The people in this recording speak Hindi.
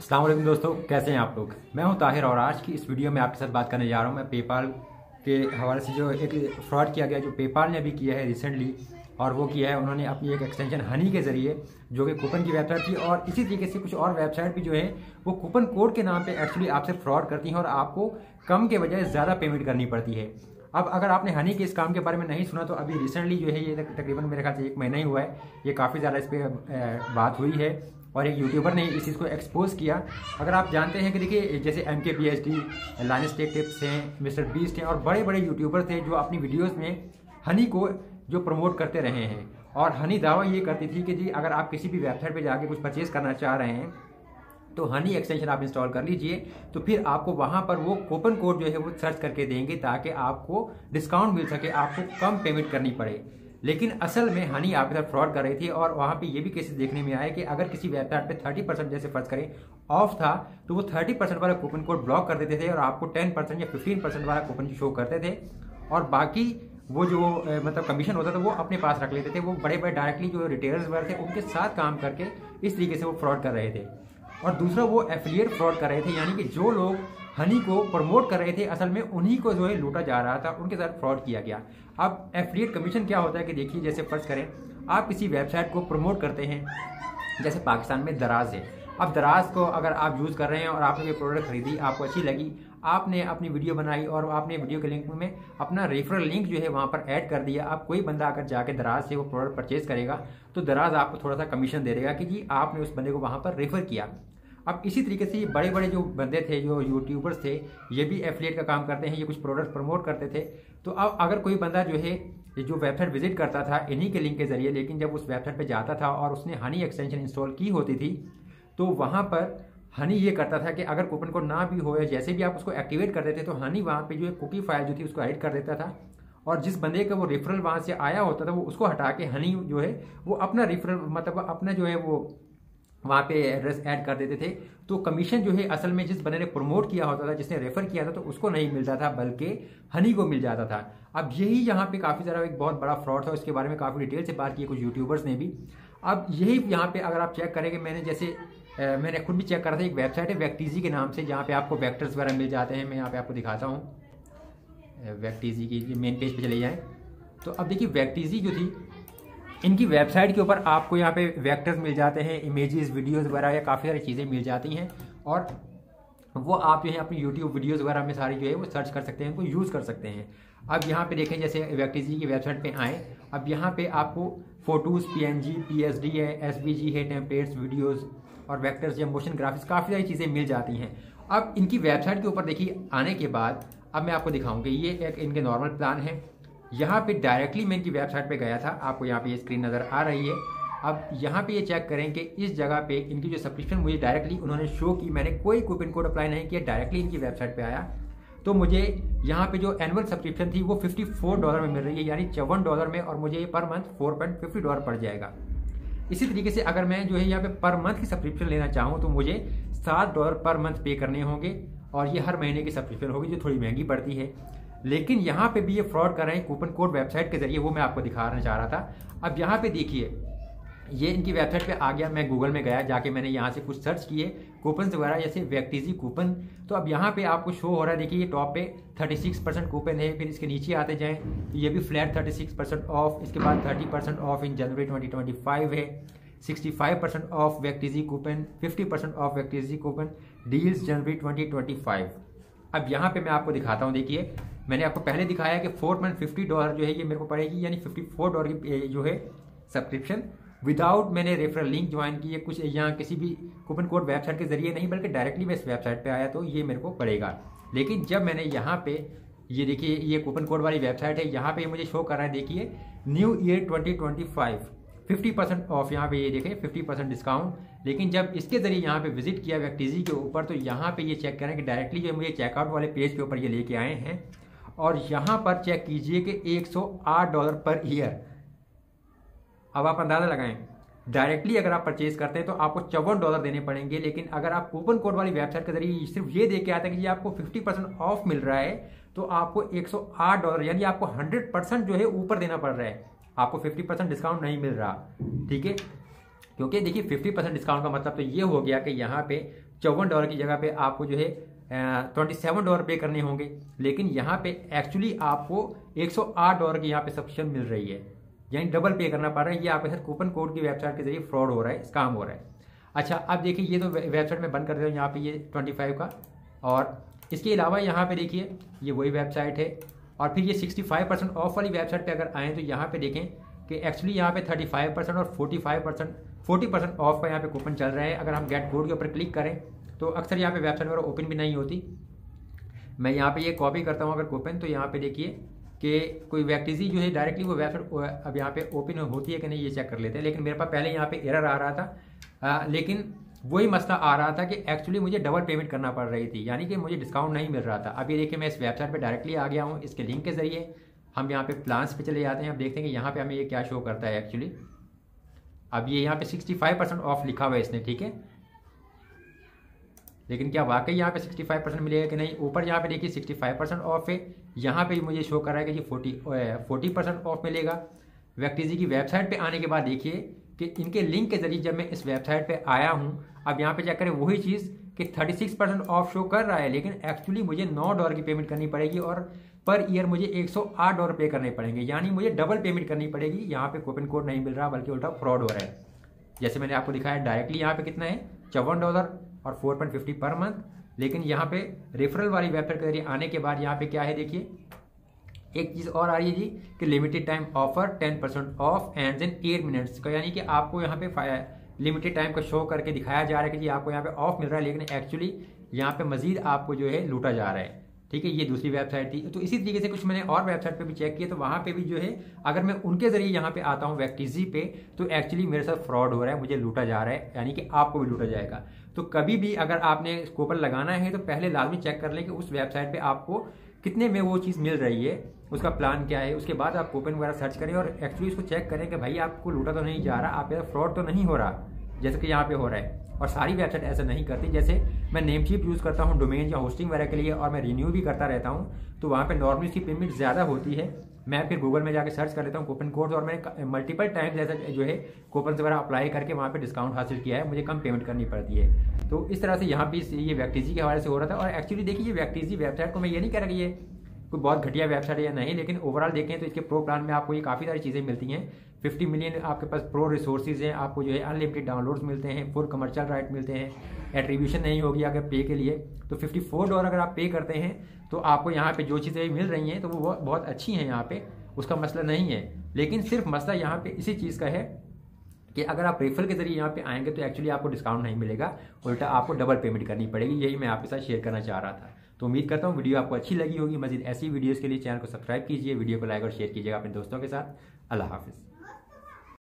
अस्सलाम वालेकुम दोस्तों, कैसे हैं आप लोग। मैं हूं ताहिर और आज की इस वीडियो में आपके साथ बात करने जा रहा हूं मैं पेपाल के हवाले से जो एक फ्रॉड किया गया, जो पेपाल ने अभी किया है रिसेंटली। और वो किया है उन्होंने अपनी एक एक्सटेंशन हनी के ज़रिए, जो कि कूपन की वेबसाइट थी, और इसी तरीके से कुछ और वेबसाइट भी जो है वो कूपन कोड के नाम पे एक्चुअली आपसे फ्रॉड करती हैं और आपको कम के बजाय ज़्यादा पेमेंट करनी पड़ती है। अब अगर आपने हनी के इस काम के बारे में नहीं सुना तो अभी रिसेंटली जो है ये तकरीबन मेरे ख्याल से 1 महीना ही हुआ है, ये काफ़ी ज़्यादा इस पर बात हुई है और एक यूट्यूबर ने इस चीज़ को एक्सपोज किया। अगर आप जानते हैं कि देखिए जैसे MKBHD, लाइनस टेक टिप्स हैं, मिस्टर बीस्ट हैं और बड़े बड़े यूट्यूबर थे जो अपनी वीडियोस में हनी को जो प्रमोट करते रहे हैं। और हनी दावा ये करती थी कि जी अगर आप किसी भी वेबसाइट पे जाके कुछ परचेज करना चाह रहे हैं तो हनी एक्सटेंशन आप इंस्टॉल कर लीजिए, तो फिर आपको वहाँ पर वो कूपन कोड जो है वो सर्च करके देंगे ताकि आपको डिस्काउंट मिल सके, आपको कम पेमेंट करनी पड़े। लेकिन असल में हनी आपके साथ फ्रॉड कर रही थी और वहाँ पे ये भी केसेस देखने में आए कि अगर किसी वेबसाइट पे 30% जैसे फर्ज करें ऑफ था तो वो 30% वाला कूपन कोड ब्लॉक कर देते थे और आपको 10% या 15% वाला कूपन शो करते थे, और बाकी वो जो मतलब कमीशन होता था वो अपने पास रख लेते थे। वो बड़े बड़े डायरेक्टली जो रिटेलर्स वगैरह थे उनके साथ काम करके इस तरीके से वो फ्रॉड कर रहे थे। और दूसरा वो एफिलिएट फ्रॉड कर रहे थे, यानी कि जो लोग हनी को प्रमोट कर रहे थे असल में उन्हीं को जो है लूटा जा रहा था, उनके साथ फ्रॉड किया गया। अब एफिलिएट कमीशन क्या होता है कि देखिए जैसे फर्ज करें आप किसी वेबसाइट को प्रमोट करते हैं, जैसे पाकिस्तान में दराज है। अब दराज को अगर आप यूज़ कर रहे हैं और आपने ये प्रोडक्ट खरीदी, आपको अच्छी लगी, आपने अपनी वीडियो बनाई और आपने वीडियो के लिंक में अपना रेफरल लिंक जो है वहाँ पर ऐड कर दिया। अब कोई बंदा अगर जाके दराज से वो प्रोडक्ट परचेज करेगा तो दराज आपको थोड़ा सा कमीशन दे देगा कि जी आपने उस बंदे को वहाँ पर रेफर किया। अब इसी तरीके से ये बड़े बड़े जो बंदे थे, जो यूट्यूबर्स थे, ये भी एफिलिएट का काम करते हैं, ये कुछ प्रोडक्ट प्रमोट करते थे। तो अब अगर कोई बंदा जो है जो वेबसाइट विजिट करता था इन्हीं के लिंक के जरिए, लेकिन जब उस वेबसाइट पे जाता था और उसने हनी एक्सटेंशन इंस्टॉल की होती थी तो वहाँ पर हनी ये करता था कि अगर कूपन कोड ना भी हो या जैसे भी आप उसको एक्टिवेट कर देते तो हनी वहाँ पे जो है कुकी फाइल जो थी उसको एडिट कर देता था, और जिस बंदे का वो रेफरल वहाँ से आया होता था वो उसको हटा के हनी जो है वो अपना रेफरल मतलब अपना जो है वो वहाँ पे एड्रेस ऐड कर देते थे। तो कमीशन जो है असल में जिस बंदे ने प्रमोट किया होता था, जिसने रेफर किया था, तो उसको नहीं मिलता था बल्कि हनी को मिल जाता था। अब यही यहाँ पे काफ़ी ज़्यादा एक बहुत बड़ा फ्रॉड था, इसके बारे में काफ़ी डिटेल से बात की कुछ यूट्यूबर्स ने भी। अब यही यहाँ पे अगर आप चेक करेंगे, मैंने जैसे मैंने खुद भी चेक करा था, एक वेबसाइट है वेक्टीजी के नाम से जहाँ पे आपको वेक्टर्स वगैरह मिल जाते हैं। मैं यहाँ पे आपको दिखाता हूँ, वेक्टीजी की मेन पेज पे चले जाएँ तो अब देखिए वेक्टीजी जो थी इनकी वेबसाइट के ऊपर आपको यहाँ पे वेक्टर्स मिल जाते हैं, इमेजेस, वीडियोस वगैरह या काफ़ी सारी चीज़ें मिल जाती हैं, और वो आप जो है अपनी यूट्यूब वीडियोस वगैरह में सारी जो है वो सर्च कर सकते हैं, उनको यूज़ कर सकते हैं। अब यहाँ पे देखें जैसे वेक्टीजी की वेबसाइट पे आएँ, अब यहाँ पे आपको फोटोज़, PNG, PSD है, SVG है, टेम्पलेट्स, वीडियोज़ और वेक्टर्स या मोशन ग्राफिक्स, काफ़ी सारी चीज़ें मिल जाती हैं। अब इनकी वेबसाइट के ऊपर देखिए आने के बाद अब मैं आपको दिखाऊँगी, ये एक इनके नॉर्मल प्लान है। यहाँ पे डायरेक्टली मैं इनकी वेबसाइट पे गया था, आपको यहाँ पे ये स्क्रीन नज़र आ रही है। अब यहाँ पे ये चेक करें कि इस जगह पे इनकी जो सब्सक्रिप्शन मुझे डायरेक्टली उन्होंने शो की, मैंने कोई कूपन कोड अप्लाई नहीं किया, डायरेक्टली इनकी वेबसाइट पे आया तो मुझे यहाँ पे जो एनुअल सब्सक्रिप्शन थी वो $54 में मिल रही है, यानी $54 में, और मुझे पर मंथ $4.50 पड़ जाएगा। इसी तरीके से अगर मैं जो है यहाँ पे पर मंथ की सब्सक्रिप्शन लेना चाहूँ तो मुझे $7 पर मंथ पे करने होंगे, और ये हर महीने की सब्सक्रिप्शन होगी जो थोड़ी महंगी पड़ती है। लेकिन यहाँ पे भी ये फ्रॉड कर रहे हैं कूपन कोड वेबसाइट के जरिए, वो मैं आपको दिखाना चाह रहा था। अब यहाँ पे देखिए ये इनकी वेबसाइट पे आ गया, मैं गूगल में गया, जाके मैंने यहाँ से कुछ सर्च किए कूपन वगैरह जैसे वेक्टीजी कूपन, तो अब यहाँ पे आपको शो हो रहा है, देखिए ये टॉप पे 36% कूपन है, फिर इसके नीचे आते जाएं तो ये भी फ्लैट 36% ऑफ, इसके बाद 30% ऑफ इन जनवरी 2025 है, 65% ऑफ वेक्टीजी कूपन, 50% ऑफ वेक्टीजी कूपन, डील्स जनवरी 2025। अब यहाँ पे मैं आपको दिखाता हूँ, देखिए मैंने आपको पहले दिखाया कि $4.50 जो है ये मेरे को पड़ेगी, यानी $54 की जो है सब्सक्रिप्शन विदाउट मैंने रेफरल लिंक ज्वाइन की है, कुछ यहाँ किसी भी कूपन कोड वेबसाइट के जरिए नहीं, बल्कि डायरेक्टली मैं इस वेबसाइट पे आया तो ये मेरे को पड़ेगा। लेकिन जब मैंने यहाँ पे ये देखिए ये कूपन कोड वाली वेबसाइट है, यहाँ पे मुझे शो कर रहा है, देखिए न्यू ईयर 2025 50% ऑफ, यहाँ पे ये देखें 50% डिस्काउंट। लेकिन जब इसके जरिए यहाँ पे विजिट किया वेक्टीजी के ऊपर तो यहाँ पे ये चेक करें कि डायरेक्टली जो मुझे चेकआउट वाले पेज के ऊपर ये लेके आए हैं, और यहाँ पर चेक कीजिए कि $108 पर ईयर। अब आप अंदाज़ा लगाएं, डायरेक्टली अगर आप परचेज करते हैं तो आपको $54 देने पड़ेंगे, लेकिन अगर आप कूपन कोड वाली वेबसाइट के जरिए सिर्फ ये दे के आते हैं कि ये आपको 50% ऑफ मिल रहा है तो आपको $108 यानी आपको 100% जो है ऊपर देना पड़ रहा है, आपको 50% डिस्काउंट नहीं मिल रहा। ठीक है, क्योंकि देखिए 50% डिस्काउंट का मतलब तो ये हो गया कि यहाँ पे $54 की जगह पे आपको जो है $27 पे करने होंगे, लेकिन यहाँ पे एक्चुअली आपको $108 की यहाँ पे सब्सक्रिप्शन मिल रही है, यानी डबल पे करना पड़ रहा है। ये आपके साथ कूपन कोड की वेबसाइट के जरिए फ्रॉड हो रहा है, स्कैम हो रहा है। अच्छा, अब देखिए ये तो वेबसाइट में बंद कर देता हूँ यहाँ पे ये 25 का, और इसके अलावा यहाँ पे देखिए ये वही वेबसाइट है, और फिर ये 65% ऑफ वाली वेबसाइट पे अगर आएँ तो यहाँ पे देखें कि एक्चुअली यहाँ पे 35% और 40% ऑफ का यहाँ पे कूपन चल रहा है। अगर हम गेट कोड के ऊपर क्लिक करें तो अक्सर यहाँ पे वेबसाइट वगैरह ओपन भी नहीं होती। मैं यहाँ पे ये कॉपी करता हूँ अगर कूपन, तो यहाँ पे देखिए कि कोई व्यक्ति जो है डायरेक्टली वो वेबसाइट अब यहाँ पे ओपन होती है कि नहीं ये चेक कर लेते हैं। लेकिन मेरे पास पहले यहाँ पे एरर आ रहा था, लेकिन वही मसला आ रहा था कि एक्चुअली मुझे डबल पेमेंट करना पड़ रही थी, यानी कि मुझे डिस्काउंट नहीं मिल रहा था। अब ये देखिए मैं इस वेबसाइट पे डायरेक्टली आ गया हूँ, इसके लिंक के जरिए हम यहाँ पे प्लान्स पे चले जाते हैं। अब देखते हैं कि यहाँ पे हमें ये क्या शो करता है एक्चुअली। अब ये यहाँ पे 65% ऑफ लिखा हुआ है इसने, ठीक है, लेकिन क्या वाकई यहाँ पे 65% मिलेगा कि नहीं? ऊपर यहाँ पे देखिए 65% ऑफ है, यहाँ पे मुझे शो कर रहा है कि जी 40% ऑफ मिलेगा। व्यक्ति जी की वेबसाइट पे आने के बाद देखिए कि इनके लिंक के जरिए जब मैं इस वेबसाइट पे आया हूँ, अब यहाँ पे चेक करें वही चीज़ कि 36% ऑफ शो कर रहा है, लेकिन एक्चुअली मुझे $9 की पेमेंट करनी पड़ेगी और पर ईयर मुझे $108 पे करने पड़ेंगे, यानी मुझे डबल पेमेंट करनी पड़ेगी। यहाँ पे कूपन कोड नहीं मिल रहा बल्कि उल्टा फ्रॉड हो रहा है। जैसे मैंने आपको दिखाया डायरेक्टली यहाँ पे कितना है $54 और 4.50 पर मंथ, लेकिन यहाँ पे रेफरल वाली वेबसाइट के जरिए आने के बाद यहाँ पे क्या है देखिए एक चीज़ और आ रही है जी कि limited time offer 10% of ends in 8 minutes का, यानी कि आपको यहाँ पे लिमिटेड टाइम का शो करके दिखाया जा रहा है कि जी आपको यहाँ पे ऑफ मिल रहा है, लेकिन एक्चुअली यहाँ पे मजीद आपको जो है लूटा जा रहा है। ठीक है, ये दूसरी वेबसाइट थी। तो इसी तरीके से कुछ मैंने और वेबसाइट पे भी चेक किया, तो वहाँ पे भी जो है अगर मैं उनके जरिए यहाँ पे आता हूँ वेक्टिजी पे, तो एक्चुअली मेरे साथ फ्रॉड हो रहा है, मुझे लूटा जा रहा है, यानी कि आपको भी लूटा जाएगा। तो कभी भी अगर आपने कूपन लगाना है तो पहले लाजमी चेक कर लें कि उस वेबसाइट पर आपको कितने में वो चीज़ मिल रही है, उसका प्लान क्या है। उसके बाद आप कूपन वगैरह सर्च करें और एक्चुअली उसको चेक करें कि भाई आपको लूटा तो नहीं जा रहा, आपके साथ फ्रॉड तो नहीं हो रहा जैसे कि यहाँ पे हो रहा है। और सारी वेबसाइट ऐसा नहीं करती। जैसे मैं नेमचीप यूज़ करता हूँ डोमेन या होस्टिंग वगैरह के लिए, और मैं रिन्यू भी करता रहता हूँ, तो वहाँ पे नॉर्मली इसकी पेमेंट ज़्यादा होती है। मैं फिर गूगल में जाकर सर्च कर लेता हूँ कूपन कोड, और मैंने मल्टीपल टाइम्स ऐसा जो है कूपन वगैरह अप्लाई करके वहाँ पे डिस्काउंट हासिल किया है, मुझे कम पेमेंट करनी पड़ती है। तो इस तरह से यहाँ पे ये वेक्टिजी के हवाले से हो रहा था। और एक्चुअली देखिए ये वेक्टिजी वेबसाइट को मैं ये नहीं कह रहा कि ये कोई बहुत घटिया वेबसाइट है या नहीं, लेकिन ओवरऑल देखें तो इसके प्रो प्लान में आपको ये काफ़ी सारी चीज़ें मिलती हैं। 50 मिलियन आपके पास प्रो रिसोर्सेज हैं, आपको जो है अनलिमिटेड डाउनलोड्स मिलते हैं, फुल कमर्शियल राइट मिलते हैं, एट्रीब्यूशन नहीं होगी अगर पे के लिए। तो $54 अगर आप पे करते हैं तो आपको यहाँ पे जो चीज़ें मिल रही हैं तो वो बहुत अच्छी हैं, यहाँ पे उसका मसला नहीं है। लेकिन सिर्फ मसला यहाँ पे इसी चीज़ का है कि अगर आप रेफरल के जरिए यहाँ पे आएंगे तो एक्चुअली आपको डिस्काउंट नहीं मिलेगा, उल्टा आपको डबल पेमेंट करनी पड़ेगी। यही मैं आपके साथ शेयर करना चाह रहा था। तो उम्मीद करता हूँ वीडियो आपको अच्छी लगी होगी। मजीद ऐसी वीडियोज़ के लिए चैनल को सब्सक्राइब कीजिए, वीडियो को लाइक और शेयर कीजिएगा अपने दोस्तों के साथ। अल्लाह हाफिज़।